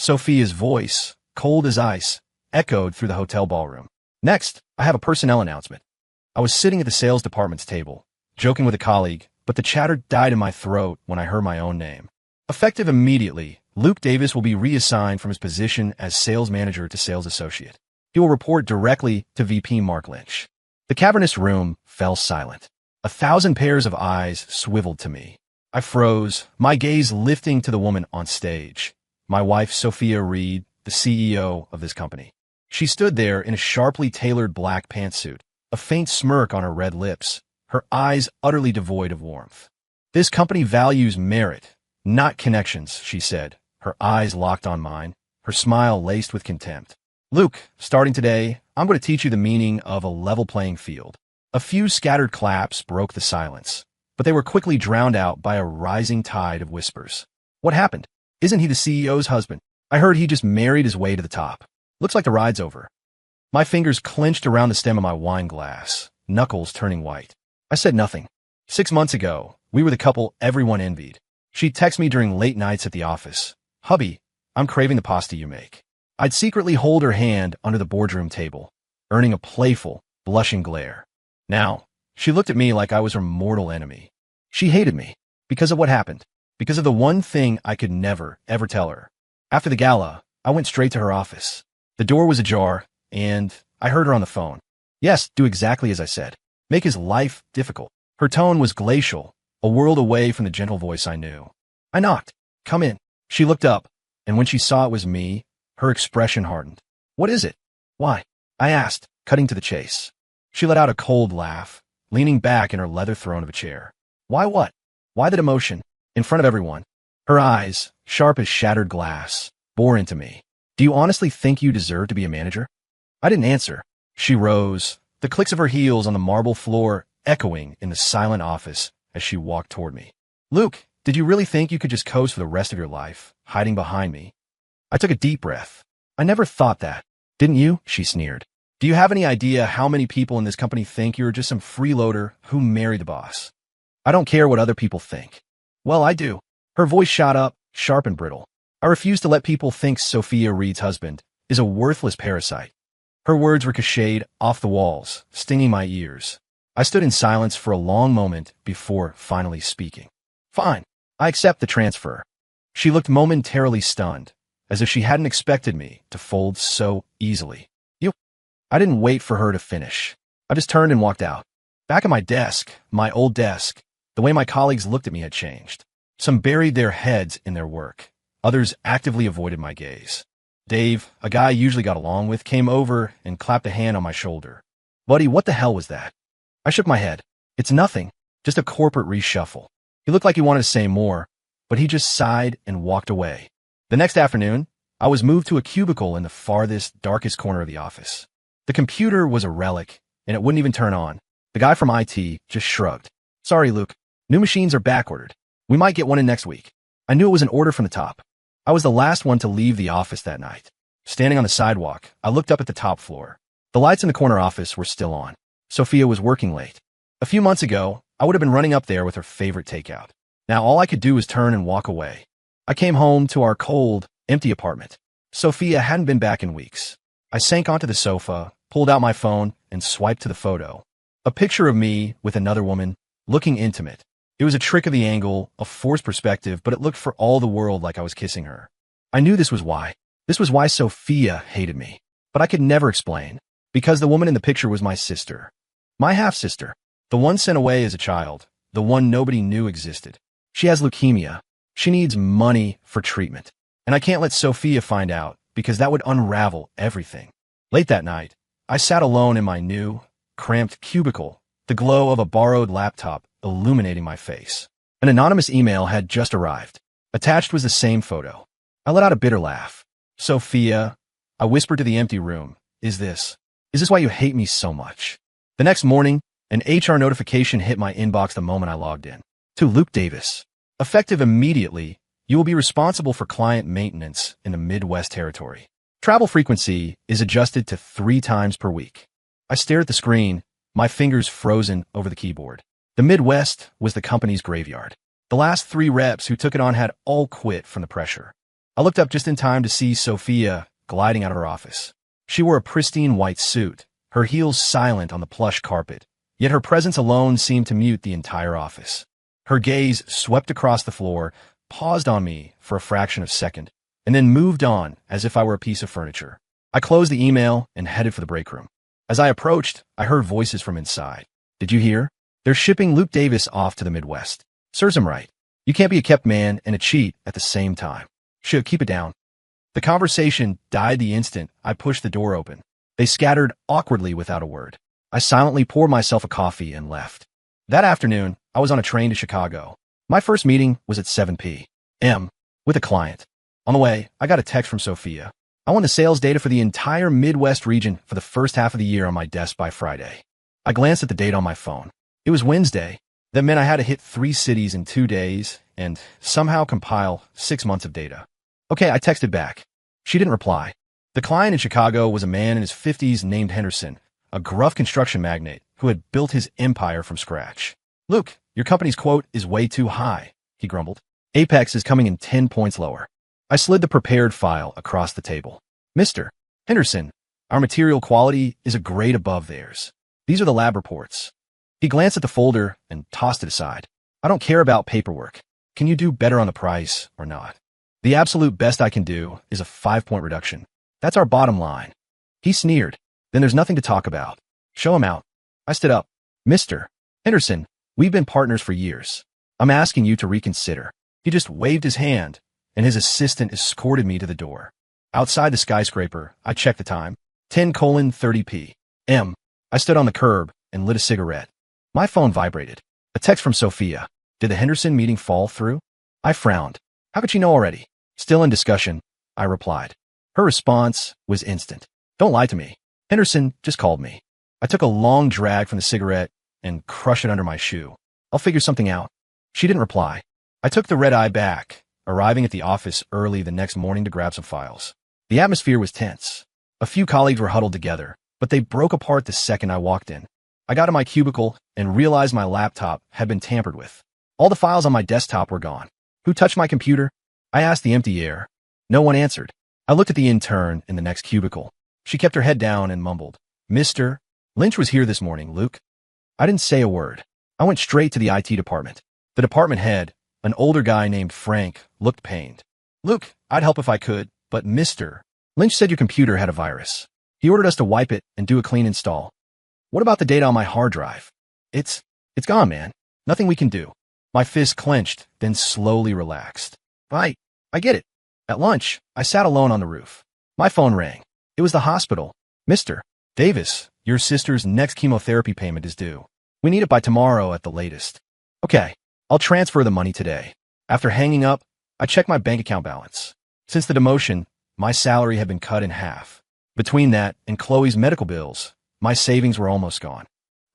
Sophia's voice, cold as ice, echoed through the hotel ballroom. Next, I have a personnel announcement. I was sitting at the sales department's table, joking with a colleague, but the chatter died in my throat when I heard my own name. Effective immediately, Luke Davis will be reassigned from his position as sales manager to sales associate. He will report directly to VP Mark Lynch. The cavernous room fell silent. 1,000 pairs of eyes swiveled to me. I froze, my gaze lifting to the woman on stage. My wife, Sophia Reed, the CEO of this company. She stood there in a sharply tailored black pantsuit, a faint smirk on her red lips, her eyes utterly devoid of warmth. This company values merit, not connections, she said, her eyes locked on mine, her smile laced with contempt. Luke, starting today, I'm going to teach you the meaning of a level playing field. A few scattered claps broke the silence, but they were quickly drowned out by a rising tide of whispers. What happened? Isn't he the CEO's husband? I heard he just married his way to the top. Looks like the ride's over. My fingers clenched around the stem of my wine glass, knuckles turning white. I said nothing. 6 months ago, we were the couple everyone envied. She'd text me during late nights at the office. Hubby, I'm craving the pasta you make. I'd secretly hold her hand under the boardroom table, earning a playful, blushing glare. Now, she looked at me like I was her mortal enemy. She hated me because of what happened, because of the one thing I could never, ever tell her. After the gala, I went straight to her office. The door was ajar, and I heard her on the phone. Yes, do exactly as I said. Make his life difficult. Her tone was glacial, a world away from the gentle voice I knew. I knocked. Come in. She looked up, and when she saw it was me, her expression hardened. What is it? Why? I asked, cutting to the chase. She let out a cold laugh, leaning back in her leather throne of a chair. Why what? Why that emotion? In front of everyone. Her eyes, sharp as shattered glass, bore into me. Do you honestly think you deserve to be a manager? I didn't answer. She rose, the clicks of her heels on the marble floor echoing in the silent office as she walked toward me. Luke, did you really think you could just coast for the rest of your life, hiding behind me? I took a deep breath. I never thought that. Didn't you? She sneered. Do you have any idea how many people in this company think you're just some freeloader who married the boss? I don't care what other people think. Well, I do. Her voice shot up, sharp and brittle. I refuse to let people think Sophia Reed's husband is a worthless parasite. Her words ricocheted off the walls, stinging my ears. I stood in silence for a long moment before finally speaking. Fine. I accept the transfer. She looked momentarily stunned, as if she hadn't expected me to fold so easily. You? I didn't wait for her to finish. I just turned and walked out. Back at my desk, my old desk, the way my colleagues looked at me had changed. Some buried their heads in their work. Others actively avoided my gaze. Dave, a guy I usually got along with, came over and clapped a hand on my shoulder. Buddy, what the hell was that? I shook my head. It's nothing, just a corporate reshuffle. He looked like he wanted to say more, but he just sighed and walked away. The next afternoon, I was moved to a cubicle in the farthest, darkest corner of the office. The computer was a relic, and it wouldn't even turn on. The guy from IT just shrugged. Sorry, Luke. New machines are backordered. We might get one in next week. I knew it was an order from the top. I was the last one to leave the office that night. Standing on the sidewalk, I looked up at the top floor. The lights in the corner office were still on. Sophia was working late. A few months ago, I would have been running up there with her favorite takeout. Now all I could do was turn and walk away. I came home to our cold, empty apartment. Sophia hadn't been back in weeks. I sank onto the sofa, pulled out my phone, and swiped to the photo. A picture of me with another woman, looking intimate. It was a trick of the angle, a forced perspective, but it looked for all the world like I was kissing her. I knew this was why. This was why Sophia hated me. But I could never explain. Because the woman in the picture was my sister. My half-sister. The one sent away as a child. The one nobody knew existed. She has leukemia. She needs money for treatment. And I can't let Sophia find out, because that would unravel everything. Late that night, I sat alone in my new, cramped cubicle, the glow of a borrowed laptop illuminating my face. An anonymous email had just arrived. Attached was the same photo. I let out a bitter laugh. Sophia, I whispered to the empty room, is this why you hate me so much? The next morning, an HR notification hit my inbox the moment I logged in. To Luke Davis. Effective immediately, you will be responsible for client maintenance in the Midwest territory. Travel frequency is adjusted to 3 times per week. I stared at the screen, my fingers frozen over the keyboard. The Midwest was the company's graveyard. The last 3 reps who took it on had all quit from the pressure. I looked up just in time to see Sophia gliding out of her office. She wore a pristine white suit, her heels silent on the plush carpet, yet her presence alone seemed to mute the entire office. Her gaze swept across the floor, paused on me for a fraction of a second, and then moved on as if I were a piece of furniture. I closed the email and headed for the break room. As I approached, I heard voices from inside. Did you hear? They're shipping Luke Davis off to the Midwest. Serves him right. You can't be a kept man and a cheat at the same time. Should keep it down. The conversation died the instant I pushed the door open. They scattered awkwardly without a word. I silently poured myself a coffee and left. That afternoon, I was on a train to Chicago. My first meeting was at 7 p.m. with a client. On the way, I got a text from Sophia. I want the sales data for the entire Midwest region for the first half of the year on my desk by Friday. I glanced at the date on my phone. It was Wednesday. That meant I had to hit 3 cities in 2 days and somehow compile 6 months of data. Okay, I texted back. She didn't reply. The client in Chicago was a man in his 50s named Henderson, a gruff construction magnate who had built his empire from scratch. Luke, your company's quote is way too high, he grumbled. Apex is coming in 10 points lower. I slid the prepared file across the table. Mr. Henderson, our material quality is a grade above theirs. These are the lab reports. He glanced at the folder and tossed it aside. I don't care about paperwork. Can you do better on the price or not? The absolute best I can do is a 5-point reduction. That's our bottom line. He sneered. Then there's nothing to talk about. Show him out. I stood up. Mr. Henderson, we've been partners for years. I'm asking you to reconsider. He just waved his hand, and his assistant escorted me to the door. Outside the skyscraper, I checked the time. 10:30 p.m. I stood on the curb and lit a cigarette. My phone vibrated. A text from Sophia. Did the Henderson meeting fall through? I frowned. How could she know already? Still in discussion, I replied. Her response was instant. Don't lie to me. Henderson just called me. I took a long drag from the cigarette and crushed it under my shoe. I'll figure something out. She didn't reply. I took the red eye back, arriving at the office early the next morning to grab some files. The atmosphere was tense. A few colleagues were huddled together, but they broke apart the second I walked in. I got to my cubicle and realized my laptop had been tampered with. All the files on my desktop were gone. Who touched my computer? I asked the empty air. No one answered. I looked at the intern in the next cubicle. She kept her head down and mumbled, Mr. Lynch was here this morning, Luke. I didn't say a word. I went straight to the IT department. The department head, an older guy named Frank, looked pained. Luke, I'd help if I could, but Mr. Lynch said your computer had a virus. He ordered us to wipe it and do a clean install. What about the data on my hard drive? It's gone, man. Nothing we can do. My fist clenched, then slowly relaxed. I get it. At lunch, I sat alone on the roof. My phone rang. It was the hospital. Mr. Davis, your sister's next chemotherapy payment is due. We need it by tomorrow at the latest. Okay, I'll transfer the money today. After hanging up, I checked my bank account balance. Since the demotion, my salary had been cut in half. Between that and Chloe's medical bills, my savings were almost gone.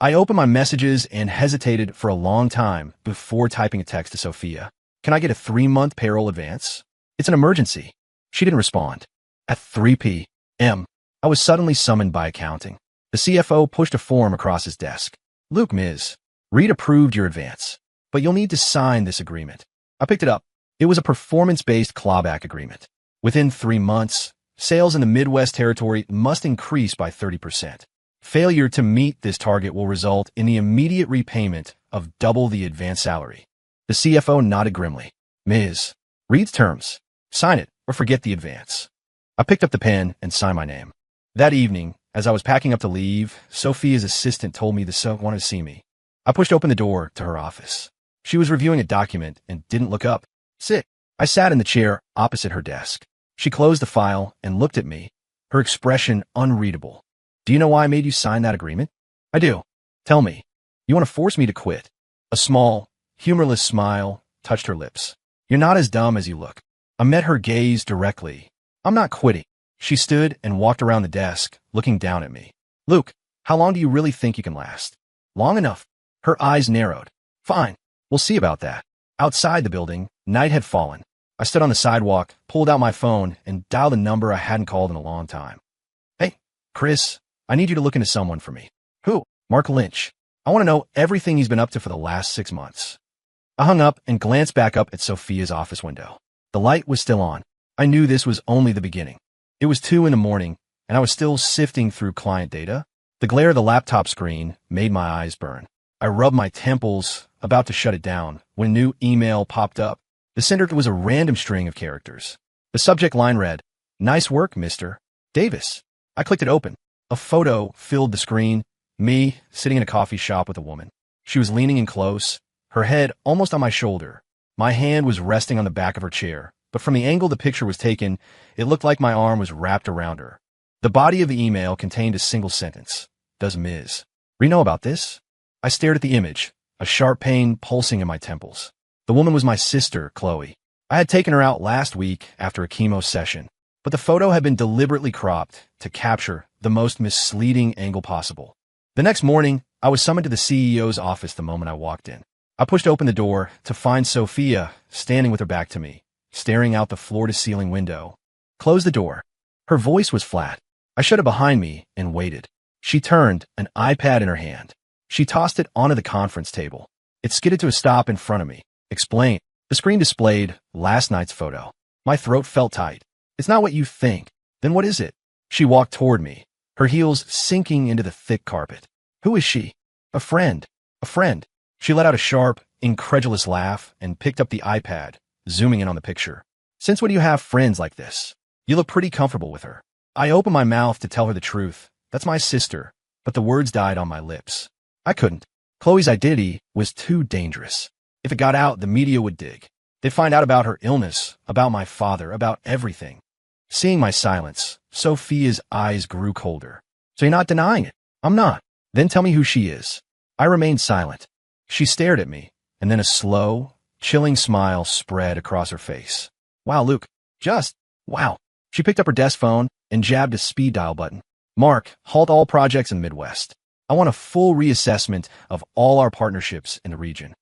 I opened my messages and hesitated for a long time before typing a text to Sophia. Can I get a 3-month payroll advance? It's an emergency. She didn't respond. At 3 p.m., I was suddenly summoned by accounting. The CFO pushed a form across his desk. Luke, Ms. Reed approved your advance, but you'll need to sign this agreement. I picked it up. It was a performance-based clawback agreement. Within 3 months, sales in the Midwest territory must increase by 30%. Failure to meet this target will result in the immediate repayment of double the advance salary. The CFO nodded grimly. Ms. Reed's terms. Sign it or forget the advance. I picked up the pen and signed my name. That evening, as I was packing up to leave, Sophia's assistant told me the SO wanted to see me. I pushed open the door to her office. She was reviewing a document and didn't look up. Sit. I sat in the chair opposite her desk. She closed the file and looked at me, her expression unreadable. Do you know why I made you sign that agreement? I do. Tell me. You want to force me to quit? A small, humorless smile touched her lips. You're not as dumb as you look. I met her gaze directly. I'm not quitting. She stood and walked around the desk, looking down at me. Luke, how long do you really think you can last? Long enough. Her eyes narrowed. Fine. We'll see about that. Outside the building, night had fallen. I stood on the sidewalk, pulled out my phone, and dialed a number I hadn't called in a long time. Hey, Chris, I need you to look into someone for me. Who? Mark Lynch. I want to know everything he's been up to for the last 6 months. I hung up and glanced back up at Sophia's office window. The light was still on. I knew this was only the beginning. It was 2 in the morning, and I was still sifting through client data. The glare of the laptop screen made my eyes burn. I rubbed my temples, about to shut it down, when a new email popped up. The sender was a random string of characters. The subject line read, "Nice work, Mr. Davis." I clicked it open. A photo filled the screen, me sitting in a coffee shop with a woman. She was leaning in close, her head almost on my shoulder. My hand was resting on the back of her chair, but from the angle the picture was taken, it looked like my arm was wrapped around her. The body of the email contained a single sentence. "Does Ms. Ree know about this?" I stared at the image, a sharp pain pulsing in my temples. The woman was my sister, Chloe. I had taken her out last week after a chemo session, but the photo had been deliberately cropped to capture the most misleading angle possible. The next morning, I was summoned to the CEO's office the moment I walked in. I pushed open the door to find Sophia standing with her back to me, staring out the floor-to-ceiling window. "Close the door." Her voice was flat. I shut it behind me and waited. She turned, an iPad in her hand. She tossed it onto the conference table. It skidded to a stop in front of me. "Explain." The screen displayed last night's photo. My throat felt tight. "It's not what you think." "Then what is it?" She walked toward me, her heels sinking into the thick carpet. "Who is she?" "A friend. A friend." She let out a sharp, incredulous laugh and picked up the iPad, zooming in on the picture. "Since when do you have friends like this? You look pretty comfortable with her." I opened my mouth to tell her the truth. "That's my sister," but the words died on my lips. I couldn't. Chloe's identity was too dangerous. If it got out, the media would dig. They'd find out about her illness, about my father, about everything. Seeing my silence, Sophia's eyes grew colder. "So you're not denying it?" "I'm not." "Then tell me who she is." I remained silent. She stared at me, and then a slow, chilling smile spread across her face. "Wow, Luke. Just wow." She picked up her desk phone and jabbed a speed dial button. "Mark, halt all projects in the Midwest. I want a full reassessment of all our partnerships in the region."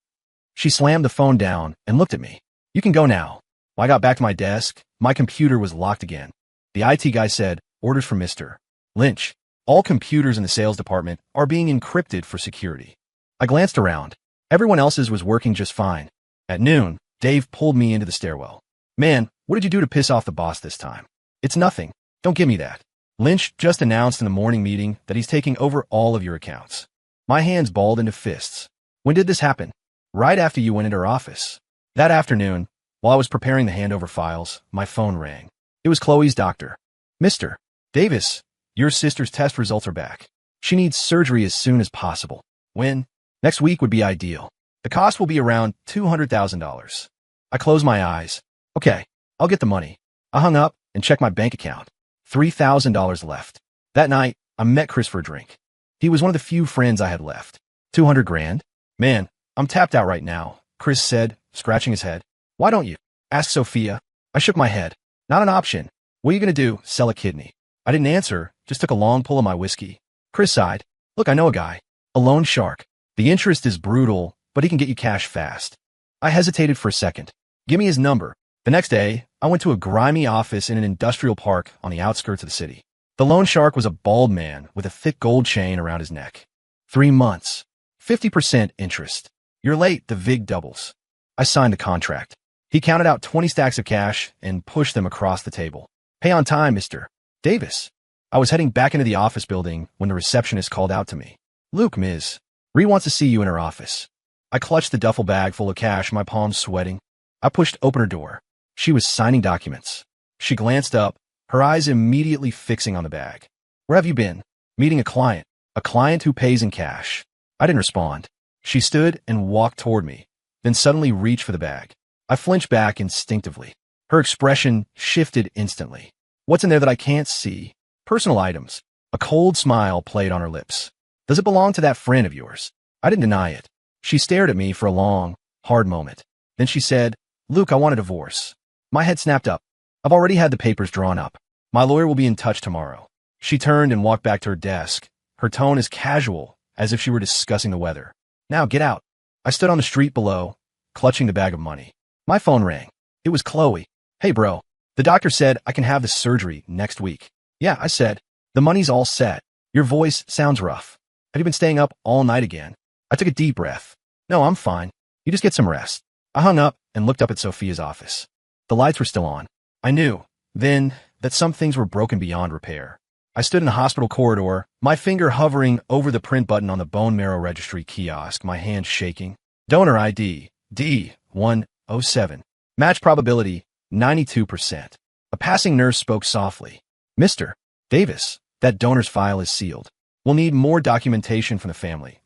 She slammed the phone down and looked at me. "You can go now." When I got back to my desk, my computer was locked again. The IT guy said, "Orders from Mr. Lynch. All computers in the sales department are being encrypted for security." I glanced around. Everyone else's was working just fine. At noon, Dave pulled me into the stairwell. "Man, what did you do to piss off the boss this time?" "It's nothing. Don't give me that. Lynch just announced in the morning meeting that he's taking over all of your accounts." My hands balled into fists. "When did this happen?" "Right after you went into her office." That afternoon, while I was preparing the handover files, my phone rang. It was Chloe's doctor. "Mr. Davis, your sister's test results are back. She needs surgery as soon as possible." "When?" "Next week would be ideal. The cost will be around $200,000. I closed my eyes. "Okay, I'll get the money." I hung up and checked my bank account. $3,000 left. That night, I met Chris for a drink. He was one of the few friends I had left. 200 grand? "Man, I'm tapped out right now," Chris said, scratching his head. "Why don't you?" asked Sophia. I shook my head. "Not an option." "What are you going to do? Sell a kidney?" I didn't answer, just took a long pull of my whiskey. Chris sighed. "Look, I know a guy. A loan shark. The interest is brutal, but he can get you cash fast." I hesitated for a second. "Give me his number." The next day, I went to a grimy office in an industrial park on the outskirts of the city. The loan shark was a bald man with a thick gold chain around his neck. 3 months. 50% interest. "You're late, the VIG doubles." I signed the contract. He counted out 20 stacks of cash and pushed them across the table. "Pay on time, Mr. Davis." I was heading back into the office building when the receptionist called out to me. "Luke, Ms. Ree wants to see you in her office." I clutched the duffel bag full of cash, my palms sweating. I pushed open her door. She was signing documents. She glanced up, her eyes immediately fixing on the bag. "Where have you been?" "Meeting a client who pays in cash." I didn't respond. She stood and walked toward me, then suddenly reached for the bag. I flinched back instinctively. Her expression shifted instantly. "What's in there that I can't see?" "Personal items." A cold smile played on her lips. "Does it belong to that friend of yours?" I didn't deny it. She stared at me for a long, hard moment. Then she said, "Luke, I want a divorce." My head snapped up. "I've already had the papers drawn up. My lawyer will be in touch tomorrow." She turned and walked back to her desk, her tone as casual as if she were discussing the weather. "Now get out." I stood on the street below, clutching the bag of money. My phone rang. It was Chloe. "Hey, bro. The doctor said I can have the surgery next week." "Yeah," I said. "The money's all set. Your voice sounds rough. Have you been staying up all night again?" I took a deep breath. "No, I'm fine. You just get some rest." I hung up and looked up at Sophia's office. The lights were still on. I knew, then, that some things were broken beyond repair. I stood in the hospital corridor, my finger hovering over the print button on the bone marrow registry kiosk, my hand shaking. Donor ID, D107. Match probability, 92%. A passing nurse spoke softly. Mr. Davis, that donor's file is sealed. We'll need more documentation from the family.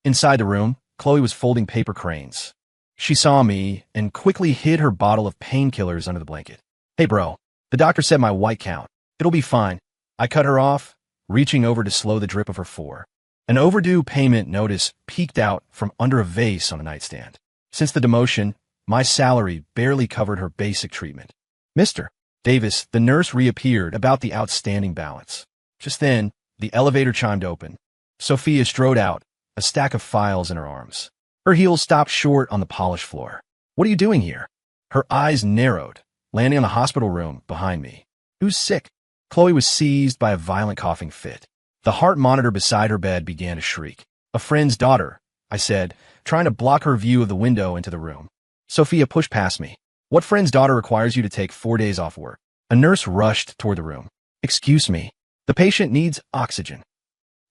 Inside the room, Chloe was folding paper cranes. She saw me and quickly hid her bottle of painkillers under the blanket. Hey bro, the doctor said my white count. It'll be fine. I cut her off, reaching over to slow the drip of her four. An overdue payment notice peeked out from under a vase on the nightstand. Since the demotion, my salary barely covered her basic treatment. Mr. Davis, the nurse reappeared about the outstanding balance. Just then, the elevator chimed open. Sophia strode out, a stack of files in her arms. Her heels stopped short on the polished floor. What are you doing here? Her eyes narrowed, landing on the hospital room behind me. Who's sick? Chloe was seized by a violent coughing fit. The heart monitor beside her bed began to shriek. A friend's daughter, I said, trying to block her view of the window into the room. Sophia pushed past me. What friend's daughter requires you to take 4 days off work? A nurse rushed toward the room. Excuse me. The patient needs oxygen.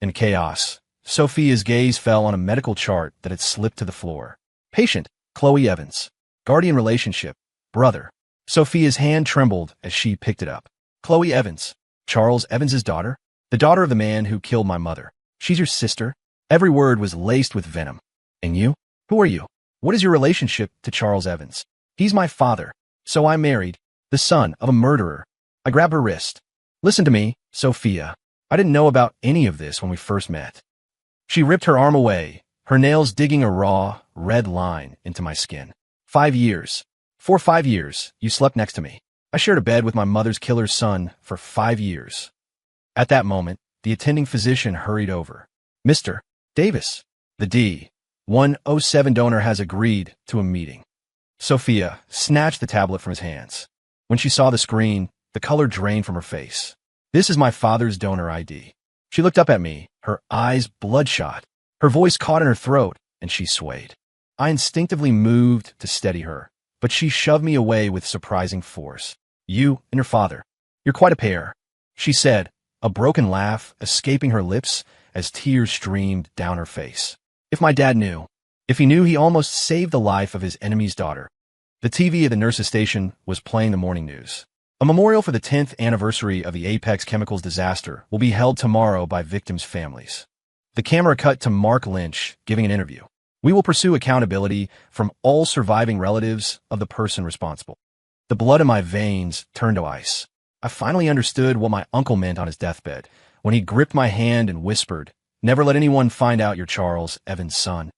In chaos, Sophia's gaze fell on a medical chart that had slipped to the floor. Patient, Chloe Evans. Guardian relationship, brother. Sophia's hand trembled as she picked it up. Chloe Evans, Charles Evans's daughter? The daughter of the man who killed my mother. She's your sister? Every word was laced with venom. And you? Who are you? What is your relationship to Charles Evans? He's my father. So I married the son of a murderer. I grabbed her wrist. Listen to me, Sophia. I didn't know about any of this when we first met. She ripped her arm away, her nails digging a raw, red line into my skin. 5 years. For 5 years, you slept next to me. I shared a bed with my mother's killer's son for 5 years. At that moment, the attending physician hurried over. Mr. Davis, the D107 donor has agreed to a meeting. Sophia snatched the tablet from his hands. When she saw the screen, the color drained from her face. This is my father's donor ID. She looked up at me, her eyes bloodshot. Her voice caught in her throat, and she swayed. I instinctively moved to steady her, but she shoved me away with surprising force. You and your father, you're quite a pair, she said, a broken laugh escaping her lips as tears streamed down her face. If my dad knew, if he knew he almost saved the life of his enemy's daughter. The TV at the nurse's station was playing the morning news. A memorial for the 10th anniversary of the Apex Chemicals disaster will be held tomorrow by victims' families. The camera cut to Mark Lynch giving an interview. We will pursue accountability from all surviving relatives of the person responsible. The blood in my veins turned to ice. I finally understood what my uncle meant on his deathbed when he gripped my hand and whispered, "Never let anyone find out you're Charles Evans' son."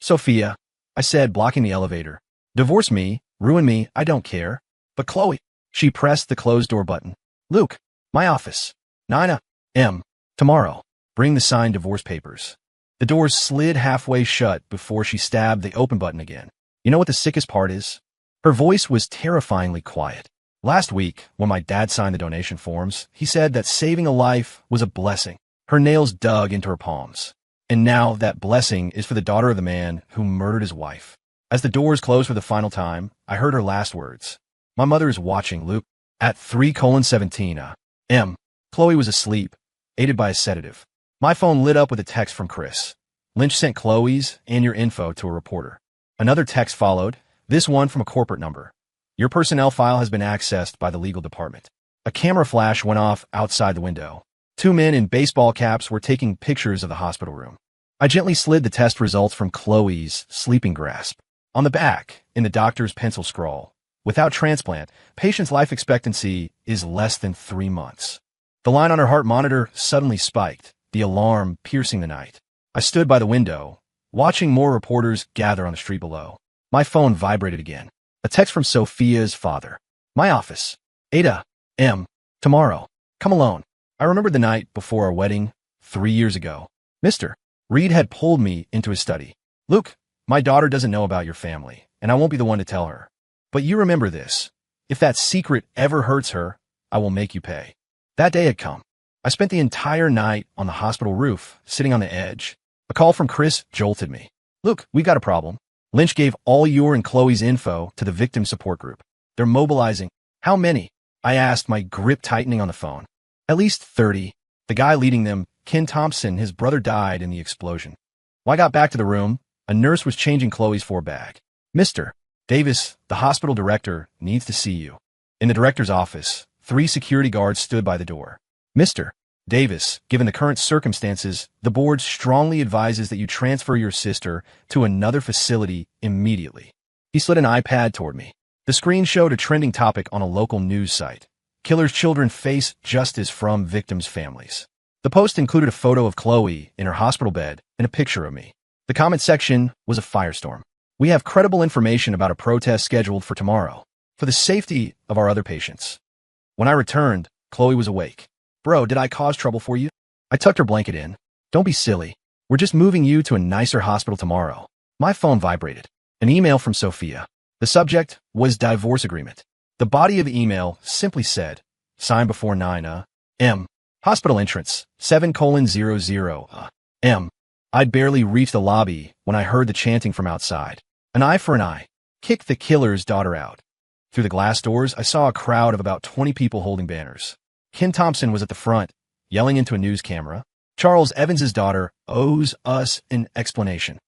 Sophia, I said, blocking the elevator. Divorce me, ruin me, I don't care. But Chloe, she pressed the closed door button. Luke, my office. 9 a.m. tomorrow. Bring the signed divorce papers. The doors slid halfway shut before she stabbed the open button again. You know what the sickest part is? Her voice was terrifyingly quiet. Last week, when my dad signed the donation forms, he said that saving a life was a blessing. Her nails dug into her palms. And now that blessing is for the daughter of the man who murdered his wife. As the doors closed for the final time, I heard her last words. My mother is watching, Luke. At 3:17 a.m. Chloe was asleep, aided by a sedative. My phone lit up with a text from Chris. Lynch sent Chloe's and your info to a reporter. Another text followed, this one from a corporate number. Your personnel file has been accessed by the legal department. A camera flash went off outside the window. 2 men in baseball caps were taking pictures of the hospital room. I gently slid the test results from Chloe's sleeping grasp. On the back, in the doctor's pencil scrawl, without transplant, patient's life expectancy is less than 3 months. The line on her heart monitor suddenly spiked, the alarm piercing the night. I stood by the window, watching more reporters gather on the street below. My phone vibrated again. A text from Sophia's father. My office. 8 a.m. tomorrow. Come alone. I remembered the night before our wedding, 3 years ago. Mr. Reed had pulled me into his study. Luke, my daughter doesn't know about your family, and I won't be the one to tell her. But you remember this. If that secret ever hurts her, I will make you pay. That day had come. I spent the entire night on the hospital roof, sitting on the edge. A call from Chris jolted me. Luke, we've got a problem. Lynch gave all your and Chloe's info to the victim support group. They're mobilizing. How many? I asked, my grip tightening on the phone. At least 30. The guy leading them, Ken Thompson, his brother died in the explosion. When I got back to the room, a nurse was changing Chloe's bag. Mr. Davis, the hospital director, needs to see you. In the director's office, 3 security guards stood by the door. Mr. Davis, given the current circumstances, the board strongly advises that you transfer your sister to another facility immediately. He slid an iPad toward me. The screen showed a trending topic on a local news site. Killer's children face justice from victims' families. The post included a photo of Chloe in her hospital bed and a picture of me. The comment section was a firestorm. We have credible information about a protest scheduled for tomorrow, for the safety of our other patients. When I returned, Chloe was awake. Bro, did I cause trouble for you? I tucked her blanket in. Don't be silly. We're just moving you to a nicer hospital tomorrow. My phone vibrated. An email from Sophia. The subject was divorce agreement. The body of the email simply said, signed before 9 M. Hospital entrance, 7:00 M. I'd barely reached the lobby when I heard the chanting from outside. An eye for an eye. Kick the killer's daughter out. Through the glass doors, I saw a crowd of about 20 people holding banners. Ken Thompson was at the front, yelling into a news camera. Charles Evans's daughter owes us an explanation.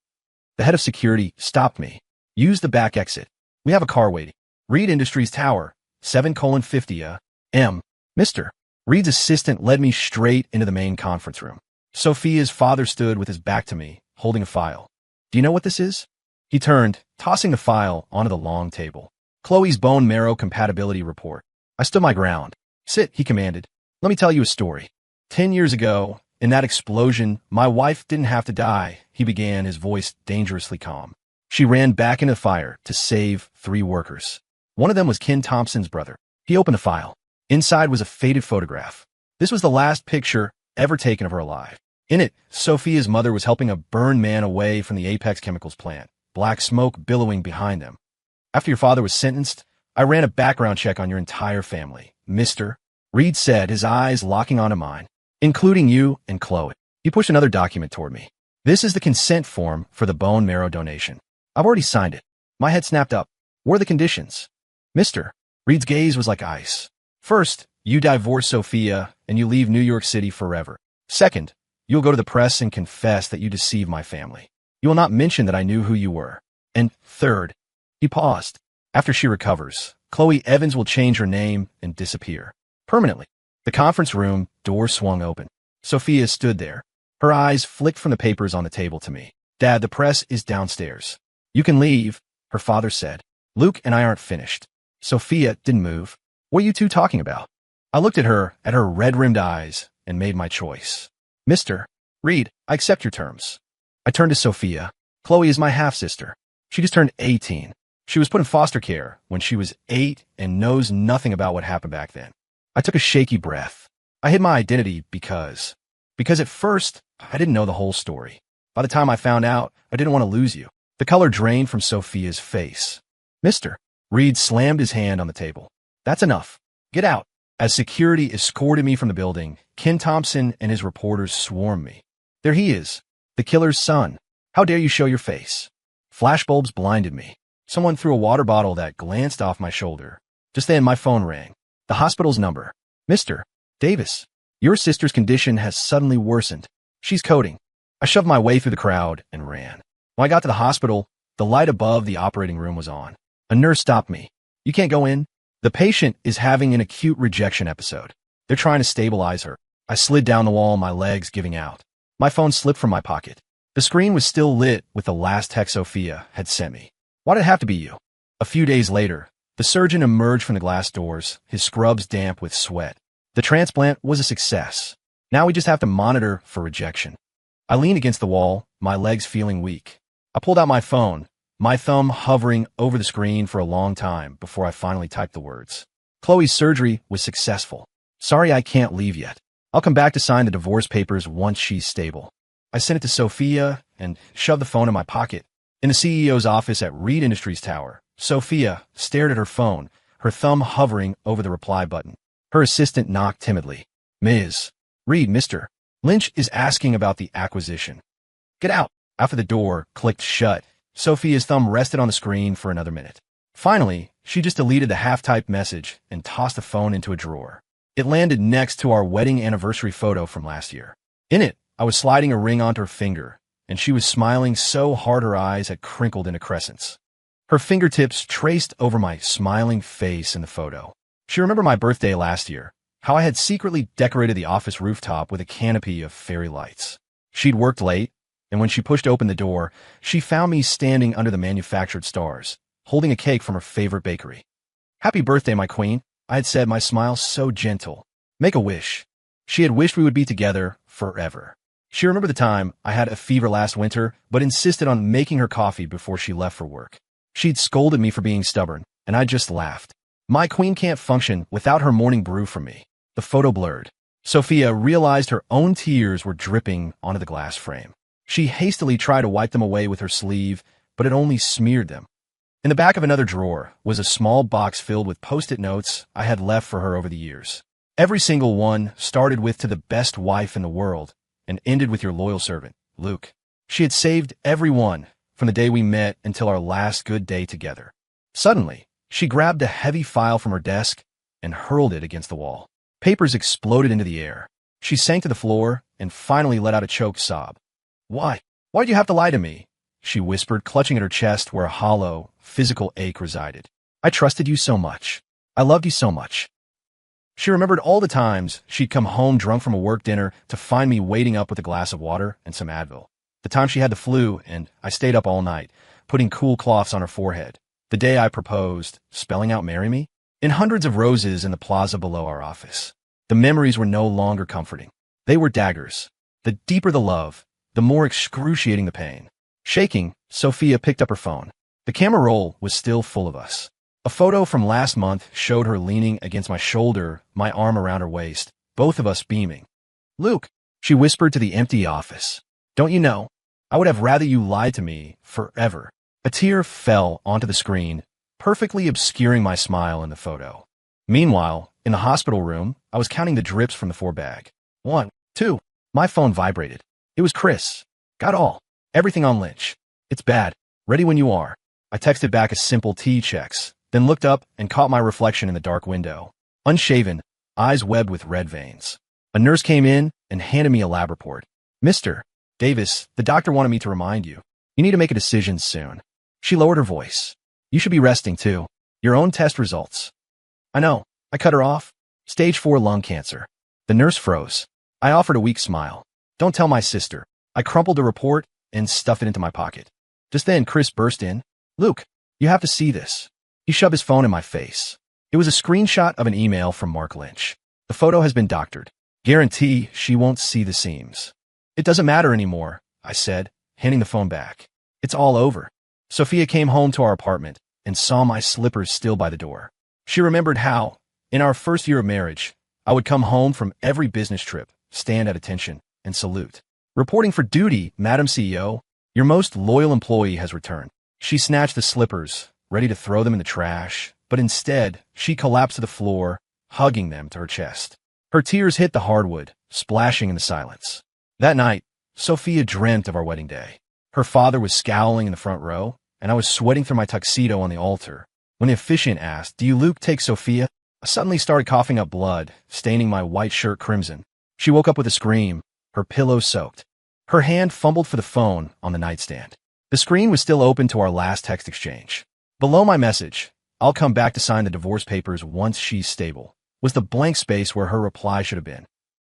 The head of security stopped me. Use the back exit. We have a car waiting. Reed Industries Tower, 7:50 M. Mr. Reed's assistant led me straight into the main conference room. Sophia's father stood with his back to me, holding a file. Do you know what this is? He turned, tossing the file onto the long table. Chloe's bone marrow compatibility report. I stood my ground. Sit, he commanded. Let me tell you a story. 10 years ago, in that explosion, my wife didn't have to die, he began, his voice dangerously calm. She ran back into the fire to save 3 workers. One of them was Ken Thompson's brother. He opened the file. Inside was a faded photograph. This was the last picture ever taken of her alive. In it, Sophia's mother was helping a burned man away from the Apex Chemicals plant, black smoke billowing behind them. After your father was sentenced, I ran a background check on your entire family, Mr. Reed said, his eyes locking onto mine, including you and Chloe. He pushed another document toward me. This is the consent form for the bone marrow donation. I've already signed it. My head snapped up. What are the conditions? Mr. Reed's gaze was like ice. First, you divorce Sophia and you leave New York City forever. Second, you'll go to the press and confess that you deceived my family. You will not mention that I knew who you were. And third, he paused. After she recovers, Chloe Evans will change her name and disappear. Permanently. The conference room door swung open. Sophia stood there. Her eyes flicked from the papers on the table to me. Dad, the press is downstairs. You can leave, her father said. Luke and I aren't finished. Sophia didn't move. What are you two talking about? I looked at her red-rimmed eyes, and made my choice. Mr. Reed, I accept your terms. I turned to Sophia. Chloe is my half-sister. She just turned 18. She was put in foster care when she was 8 and knows nothing about what happened back then. I took a shaky breath. I hid my identity because at first, I didn't know the whole story. By the time I found out, I didn't want to lose you. The color drained from Sophia's face. Mr. Reed slammed his hand on the table. That's enough. Get out. As security escorted me from the building, Ken Thompson and his reporters swarmed me. There he is, the killer's son. How dare you show your face? Flashbulbs blinded me. Someone threw a water bottle that glanced off my shoulder. Just then, my phone rang. The hospital's number. Mr. Davis, your sister's condition has suddenly worsened. She's coding. I shoved my way through the crowd and ran. When I got to the hospital, the light above the operating room was on. A nurse stopped me. You can't go in. The patient is having an acute rejection episode. They're trying to stabilize her. I slid down the wall, my legs giving out. My phone slipped from my pocket. The screen was still lit with the last text Sophia had sent me. Why did it have to be you? A few days later, the surgeon emerged from the glass doors, his scrubs damp with sweat. The transplant was a success. Now we just have to monitor for rejection. I leaned against the wall, my legs feeling weak. I pulled out my phone, my thumb hovering over the screen for a long time before I finally typed the words. Chloe's surgery was successful. Sorry I can't leave yet. I'll come back to sign the divorce papers once she's stable. I sent it to Sophia and shoved the phone in my pocket. In the CEO's office at Reed Industries Tower, Sophia stared at her phone, her thumb hovering over the reply button. Her assistant knocked timidly. Ms. Reed, Mr. Lynch is asking about the acquisition. Get out. After the door clicked shut, Sophia's thumb rested on the screen for another minute. Finally, she just deleted the half-typed message and tossed the phone into a drawer. It landed next to our wedding anniversary photo from last year. In it, I was sliding a ring onto her finger, and she was smiling so hard her eyes had crinkled into crescents. Her fingertips traced over my smiling face in the photo. She remembered my birthday last year, how I had secretly decorated the office rooftop with a canopy of fairy lights. She'd worked late, and when she pushed open the door, she found me standing under the manufactured stars, holding a cake from her favorite bakery. "Happy birthday, my queen," I had said, my smile so gentle. "Make a wish." She had wished we would be together forever. She remembered the time I had a fever last winter, but insisted on making her coffee before she left for work. She'd scolded me for being stubborn, and I just laughed. My queen can't function without her morning brew from me. The photo blurred. Sophia realized her own tears were dripping onto the glass frame. She hastily tried to wipe them away with her sleeve, but it only smeared them. In the back of another drawer was a small box filled with post-it notes I had left for her over the years. Every single one started with "to the best wife in the world" and ended with "your loyal servant, Luke." She had saved every one from the day we met until our last good day together. Suddenly, she grabbed a heavy file from her desk and hurled it against the wall. Papers exploded into the air. She sank to the floor and finally let out a choked sob. "Why? Why'd you have to lie to me?" she whispered, clutching at her chest where a hollow, physical ache resided. "I trusted you so much. I loved you so much." She remembered all the times she'd come home drunk from a work dinner to find me waiting up with a glass of water and some Advil. The time she had the flu and I stayed up all night, putting cool cloths on her forehead. The day I proposed, spelling out "marry me," in hundreds of roses in the plaza below our office. The memories were no longer comforting. They were daggers. The deeper the love, the more excruciating the pain. Shaking, Sophia picked up her phone. The camera roll was still full of us. A photo from last month showed her leaning against my shoulder, my arm around her waist, both of us beaming. "Luke," she whispered to the empty office. "Don't you know, I would have rather you lied to me forever." A tear fell onto the screen, perfectly obscuring my smile in the photo. Meanwhile, in the hospital room, I was counting the drips from the 4-bag. 1, 2. My phone vibrated. It was Chris. "Got all. Everything on Lynch. It's bad. Ready when you are." I texted back a simple "T checks," then looked up and caught my reflection in the dark window. Unshaven, eyes webbed with red veins. A nurse came in and handed me a lab report. "Mr. Davis, the doctor wanted me to remind you. You need to make a decision soon." She lowered her voice. "You should be resting too. Your own test results." "I know." I cut her off. "Stage 4 lung cancer." The nurse froze. I offered a weak smile. "Don't tell my sister." I crumpled the report and stuffed it into my pocket. Just then, Chris burst in. "Luke, you have to see this." He shoved his phone in my face. It was a screenshot of an email from Mark Lynch. "The photo has been doctored. Guarantee she won't see the seams." "It doesn't matter anymore," I said, handing the phone back. "It's all over." Sophia came home to our apartment and saw my slippers still by the door. She remembered how, in our first year of marriage, I would come home from every business trip, stand at attention, and salute. "Reporting for duty, Madam CEO. Your most loyal employee has returned." She snatched the slippers, ready to throw them in the trash, but instead, she collapsed to the floor, hugging them to her chest. Her tears hit the hardwood, splashing in the silence. That night, Sophia dreamt of our wedding day. Her father was scowling in the front row, and I was sweating through my tuxedo on the altar. When the officiant asked, "Do you Luke take Sophia?" I suddenly started coughing up blood, staining my white shirt crimson. She woke up with a scream, her pillow soaked. Her hand fumbled for the phone on the nightstand. The screen was still open to our last text exchange. Below my message, "I'll come back to sign the divorce papers once she's stable," was the blank space where her reply should have been.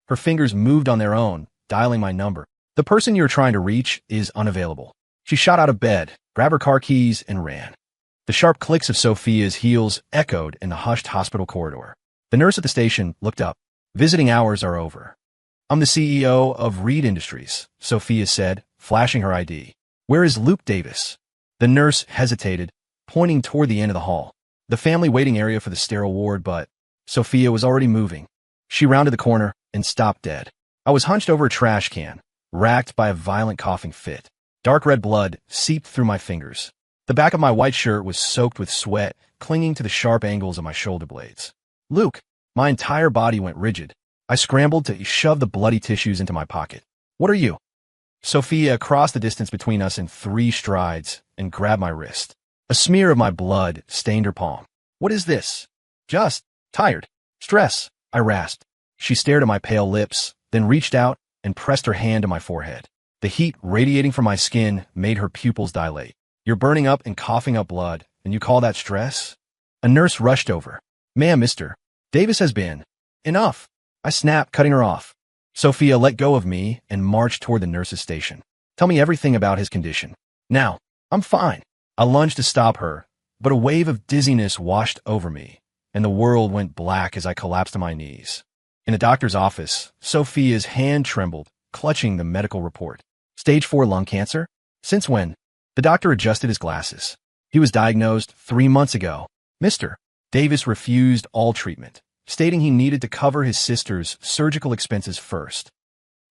Her fingers moved on their own, dialing my number. "The person you're trying to reach is unavailable." She shot out of bed, grabbed her car keys, and ran. The sharp clicks of Sophia's heels echoed in the hushed hospital corridor. The nurse at the station looked up. "Visiting hours are over." "I'm the CEO of Reed Industries," Sophia said, flashing her ID. "Where is Luke Davis?" The nurse hesitated, pointing toward the end of the hall. "The family waiting area for the sterile ward," but Sophia was already moving. She rounded the corner and stopped dead. I was hunched over a trash can, racked by a violent coughing fit. Dark red blood seeped through my fingers. The back of my white shirt was soaked with sweat, clinging to the sharp angles of my shoulder blades. "Luke!" My entire body went rigid. I scrambled to shove the bloody tissues into my pocket. "What are you?" Sophia crossed the distance between us in 3 strides and grabbed my wrist. A smear of my blood stained her palm. What is this? Just tired. Stress, I rasped. She stared at my pale lips, then reached out and pressed her hand to my forehead. The heat radiating from my skin made her pupils dilate. You're burning up and coughing up blood, and you call that stress? A nurse rushed over. Ma'am, Mr. Davis has been. Enough. I snapped, cutting her off. Sophia let go of me and marched toward the nurse's station. Tell me everything about his condition. Now. I'm fine. I lunged to stop her, but a wave of dizziness washed over me, and the world went black as I collapsed to my knees. In the doctor's office, Sophia's hand trembled, clutching the medical report. Stage 4 lung cancer? Since when? The doctor adjusted his glasses. He was diagnosed 3 months ago. Mr. Davis refused all treatment, stating he needed to cover his sister's surgical expenses first.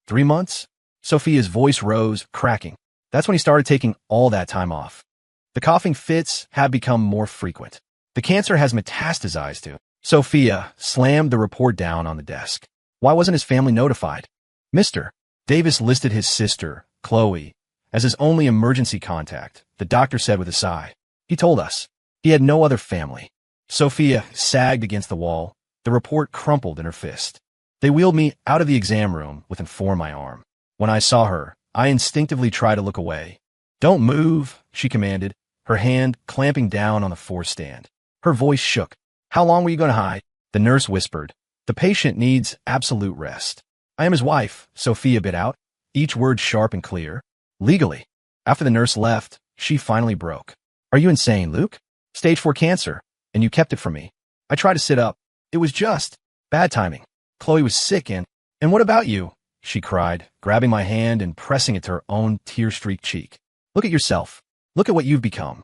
3 months? Sophia's voice rose, cracking. That's when he started taking all that time off. The coughing fits have become more frequent. The cancer has metastasized to. Sophia slammed the report down on the desk. Why wasn't his family notified? Mr. Davis listed his sister, Chloe, as his only emergency contact, the doctor said with a sigh. He told us. He had no other family. Sophia sagged against the wall. The report crumpled in her fist. They wheeled me out of the exam room with an for my arm. When I saw her, I instinctively tried to look away. Don't move, she commanded, her hand clamping down on the force stand. Her voice shook. How long were you going to hide? The nurse whispered. The patient needs absolute rest. I am his wife, Sophia bit out, each word sharp and clear. Legally. After the nurse left, she finally broke. Are you insane, Luke? Stage 4 cancer, and you kept it from me. I tried to sit up. It was just bad timing. Chloe was sick and what about you? She cried, grabbing my hand and pressing it to her own tear-streaked cheek. Look at yourself. Look at what you've become.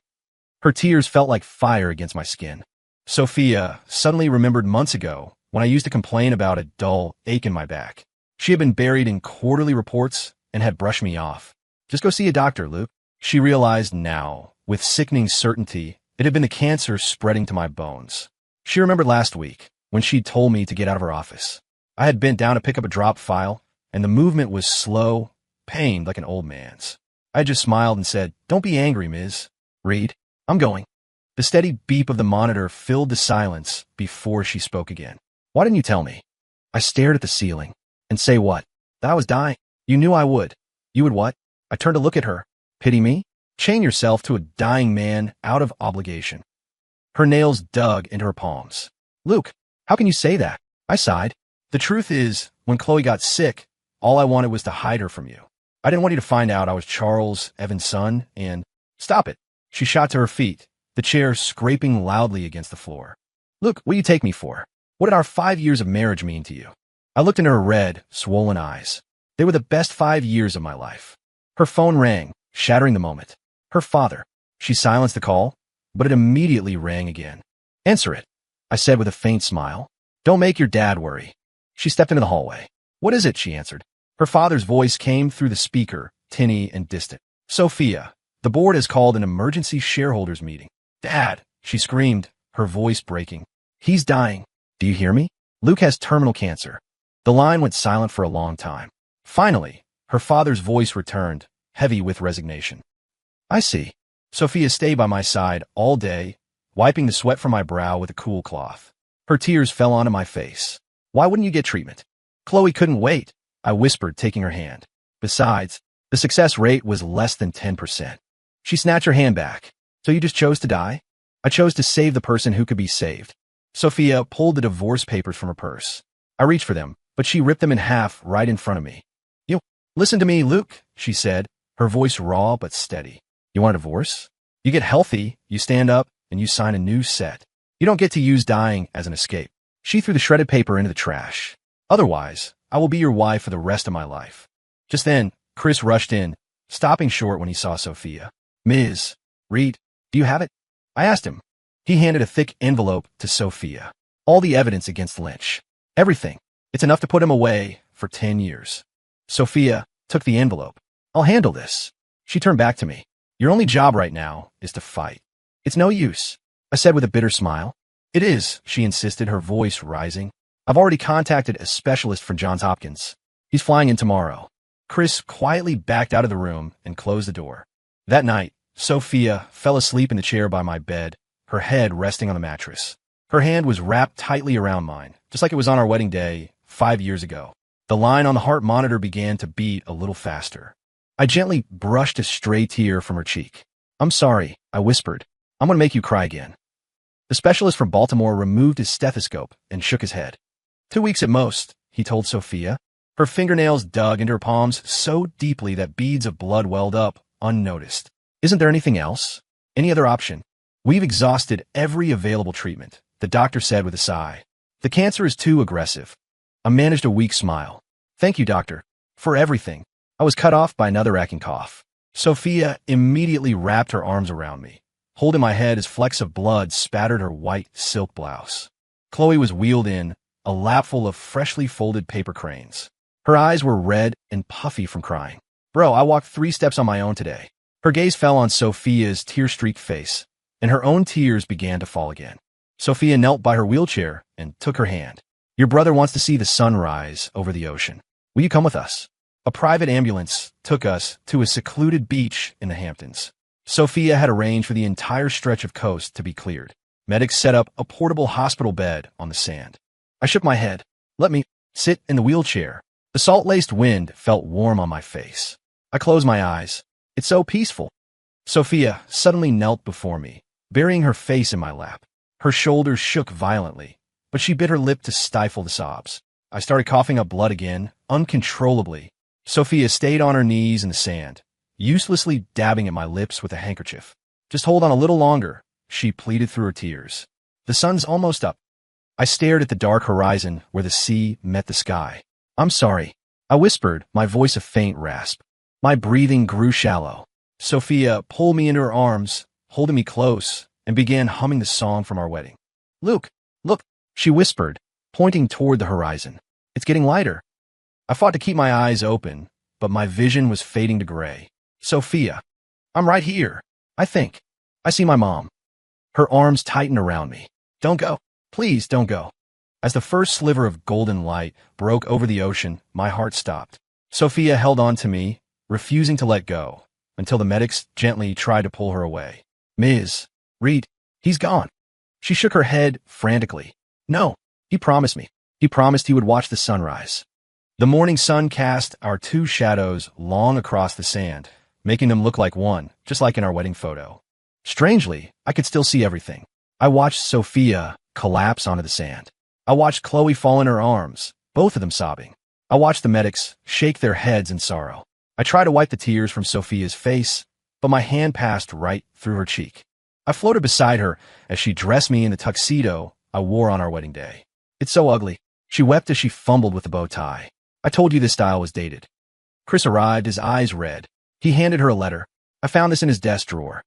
Her tears felt like fire against my skin. Sophia suddenly remembered months ago when I used to complain about a dull ache in my back. She had been buried in quarterly reports and had brushed me off. Just go see a doctor, Luke. She realized now, with sickening certainty, it had been the cancer spreading to my bones. She remembered last week when she'd told me to get out of her office. I had bent down to pick up a drop file, and the movement was slow, pained like an old man's. I just smiled and said, Don't be angry, Ms. Reed. I'm going. The steady beep of the monitor filled the silence before she spoke again. Why didn't you tell me? I stared at the ceiling. And say what? That I was dying. You knew I would. You would what? I turned to look at her. Pity me? Chain yourself to a dying man out of obligation. Her nails dug into her palms. Luke, how can you say that? I sighed. The truth is, when Chloe got sick, all I wanted was to hide her from you. I didn't want you to find out I was Charles Evans' son, and... Stop it. She shot to her feet, the chair scraping loudly against the floor. Look, what do you take me for? What did our 5 years of marriage mean to you? I looked into her red, swollen eyes. They were the best 5 years of my life. Her phone rang, shattering the moment. Her father. She silenced the call, but it immediately rang again. Answer it, I said with a faint smile. Don't make your dad worry. She stepped into the hallway. What is it? She answered. Her father's voice came through the speaker, tinny and distant. Sophia, the board has called an emergency shareholders meeting. Dad, she screamed, her voice breaking. He's dying. Do you hear me? Luke has terminal cancer. The line went silent for a long time. Finally, her father's voice returned, heavy with resignation. I see. Sophia stayed by my side all day, wiping the sweat from my brow with a cool cloth. Her tears fell onto my face. Why wouldn't you get treatment? Chloe couldn't wait, I whispered, taking her hand. Besides, the success rate was less than 10%. She snatched her hand back. So you just chose to die? I chose to save the person who could be saved. Sophia pulled the divorce papers from her purse. I reached for them, but she ripped them in half right in front of me. You listen to me, Luke, she said, her voice raw but steady. You want a divorce? You get healthy, you stand up, and you sign a new set. You don't get to use dying as an escape. She threw the shredded paper into the trash. Otherwise, I will be your wife for the rest of my life. Just then, Chris rushed in, stopping short when he saw Sophia. Ms. Reed, do you have it? I asked him. He handed a thick envelope to Sophia. All the evidence against Lynch. Everything. It's enough to put him away for 10 years. Sophia took the envelope. I'll handle this. She turned back to me. Your only job right now is to fight. It's no use, I said with a bitter smile. It is, she insisted, her voice rising. I've already contacted a specialist from Johns Hopkins. He's flying in tomorrow. Chris quietly backed out of the room and closed the door. That night, Sophia fell asleep in the chair by my bed, her head resting on the mattress. Her hand was wrapped tightly around mine, just like it was on our wedding day 5 years ago. The line on the heart monitor began to beat a little faster. I gently brushed a stray tear from her cheek. "I'm sorry," I whispered. "I'm going to make you cry again." The specialist from Baltimore removed his stethoscope and shook his head. 2 weeks at most, he told Sophia. Her fingernails dug into her palms so deeply that beads of blood welled up, unnoticed. "Isn't there anything else? Any other option?" "We've exhausted every available treatment," the doctor said with a sigh. "The cancer is too aggressive." I managed a weak smile. "Thank you, doctor, for everything." I was cut off by another racking cough. Sophia immediately wrapped her arms around me, holding my head as flecks of blood spattered her white silk blouse. Chloe was wheeled in, a lapful of freshly folded paper cranes. Her eyes were red and puffy from crying. "Bro, I walked 3 steps on my own today." Her gaze fell on Sophia's tear-streaked face, and her own tears began to fall again. Sophia knelt by her wheelchair and took her hand. "Your brother wants to see the sunrise over the ocean. Will you come with us?" A private ambulance took us to a secluded beach in the Hamptons. Sophia had arranged for the entire stretch of coast to be cleared. Medics set up a portable hospital bed on the sand. I shook my head. "Let me sit in the wheelchair." The salt-laced wind felt warm on my face. I closed my eyes. "It's so peaceful." Sophia suddenly knelt before me, burying her face in my lap. Her shoulders shook violently, but she bit her lip to stifle the sobs. I started coughing up blood again, uncontrollably. Sophia stayed on her knees in the sand, uselessly dabbing at my lips with a handkerchief. "Just hold on a little longer," she pleaded through her tears. "The sun's almost up." I stared at the dark horizon where the sea met the sky. "I'm sorry," I whispered, my voice a faint rasp. My breathing grew shallow. Sophia pulled me into her arms, holding me close, and began humming the song from our wedding. "Luke, look," she whispered, pointing toward the horizon. "It's getting lighter." I fought to keep my eyes open, but my vision was fading to gray. "Sophia, I'm right here. I think. I see my mom." Her arms tightened around me. "Don't go. Please don't go." As the first sliver of golden light broke over the ocean, my heart stopped. Sophia held on to me, refusing to let go, until the medics gently tried to pull her away. "Ms. Reed, he's gone." She shook her head frantically. "No, he promised me. He promised he would watch the sunrise." The morning sun cast our 2 shadows long across the sand, making them look like one, just like in our wedding photo. Strangely, I could still see everything. I watched Sophia collapse onto the sand. I watched Chloe fall in her arms, both of them sobbing. I watched the medics shake their heads in sorrow. I tried to wipe the tears from Sophia's face, but my hand passed right through her cheek. I floated beside her as she dressed me in the tuxedo I wore on our wedding day. "It's so ugly," she wept as she fumbled with the bow tie. "I told you this style was dated." Chris arrived, his eyes red. He handed her a letter. "I found this in his desk drawer."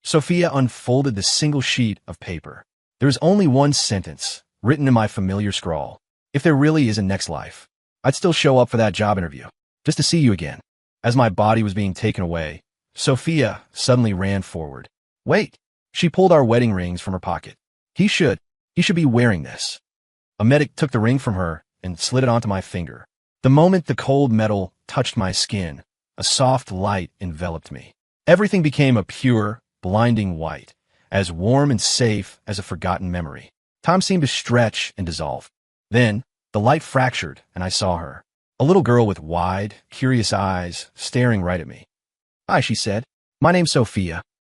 Sophia unfolded the single sheet of paper. There was only one sentence, written in my familiar scrawl. "If there really is a next life, I'd still show up for that job interview, just to see you again." As my body was being taken away, Sophia suddenly ran forward. "Wait." She pulled our wedding rings from her pocket. He should be wearing this." A medic took the ring from her and slid it onto my finger. The moment the cold metal touched my skin, a soft light enveloped me. Everything became a pure, blinding white, as warm and safe as a forgotten memory. Time seemed to stretch and dissolve. Then, the light fractured, and I saw her. A little girl with wide, curious eyes staring right at me. "Hi," she said. "My name's Sophia."